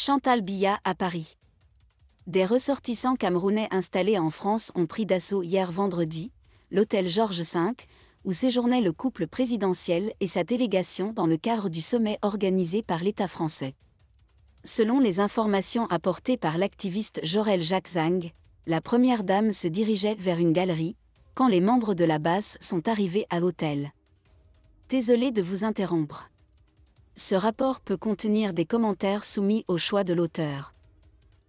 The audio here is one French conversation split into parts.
Chantal Biya à Paris. Des ressortissants camerounais installés en France ont pris d'assaut hier vendredi l'hôtel Georges V, où séjournait le couple présidentiel et sa délégation dans le cadre du sommet organisé par l'État français. Selon les informations apportées par l'activiste Jorel Jacques Zang, la première dame se dirigeait vers une galerie, quand les membres de la BAS sont arrivés à l'hôtel. Désolé de vous interrompre. Ce rapport peut contenir des commentaires soumis au choix de l'auteur.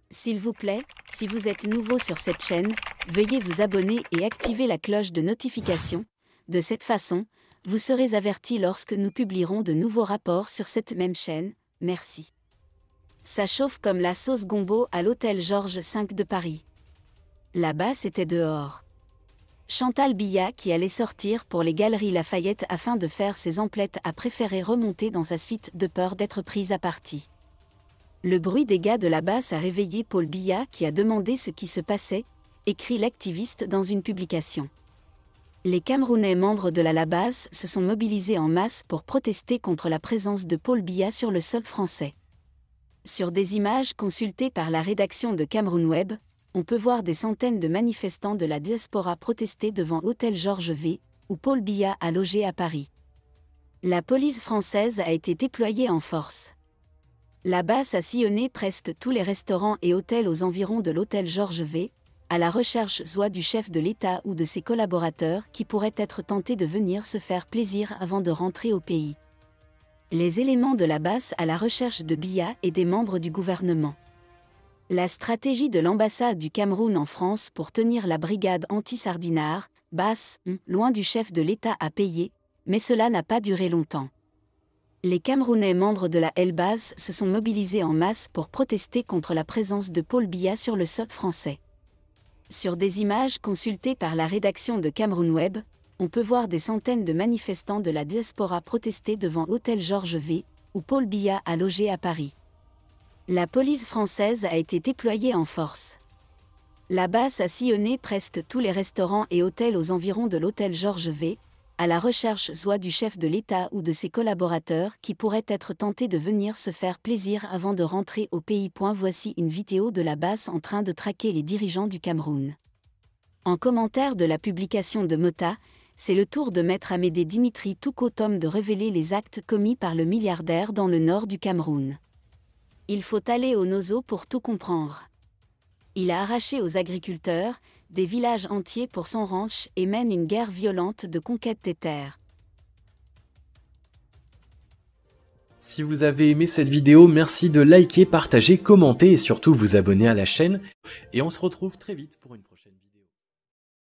S'il vous plaît, si vous êtes nouveau sur cette chaîne, veuillez vous abonner et activer la cloche de notification. De cette façon, vous serez averti lorsque nous publierons de nouveaux rapports sur cette même chaîne. Merci. Ça chauffe comme la sauce gombo à l'hôtel Georges V de Paris. La BAS était dehors. Chantal Biya, qui allait sortir pour les Galeries Lafayette afin de faire ses emplettes, a préféré remonter dans sa suite de peur d'être prise à partie. Le bruit des gars de la BAS a réveillé Paul Biya qui a demandé ce qui se passait, écrit l'activiste dans une publication. Les Camerounais membres de la BAS se sont mobilisés en masse pour protester contre la présence de Paul Biya sur le sol français. Sur des images consultées par la rédaction de Cameroun Web, on peut voir des centaines de manifestants de la diaspora protester devant l'hôtel Georges V, où Paul Biya a logé à Paris. La police française a été déployée en force. La BAS a sillonné presque tous les restaurants et hôtels aux environs de l'hôtel Georges V, à la recherche soit du chef de l'État ou de ses collaborateurs qui pourraient être tentés de venir se faire plaisir avant de rentrer au pays. Les éléments de la BAS à la recherche de Biya et des membres du gouvernement. La stratégie de l'ambassade du Cameroun en France pour tenir la brigade anti-sardinard, BAS, loin du chef de l'État a payé, mais cela n'a pas duré longtemps. Les Camerounais membres de la LBAS se sont mobilisés en masse pour protester contre la présence de Paul Biya sur le sol français. Sur des images consultées par la rédaction de Cameroun Web, on peut voir des centaines de manifestants de la diaspora protester devant l'hôtel Georges V, où Paul Biya a logé à Paris. La police française a été déployée en force. La BAS a sillonné presque tous les restaurants et hôtels aux environs de l'hôtel Georges V, à la recherche soit du chef de l'État ou de ses collaborateurs qui pourraient être tentés de venir se faire plaisir avant de rentrer au pays. Voici une vidéo de la BAS en train de traquer les dirigeants du Cameroun. En commentaire de la publication de Mota, c'est le tour de Maître Amédée Dimitri Toukotom de révéler les actes commis par le milliardaire dans le nord du Cameroun. Il faut aller au Nozo pour tout comprendre. Il a arraché aux agriculteurs des villages entiers pour son ranch et mène une guerre violente de conquête des terres. Si vous avez aimé cette vidéo, merci de liker, partager, commenter et surtout vous abonner à la chaîne. Et on se retrouve très vite pour une prochaine vidéo.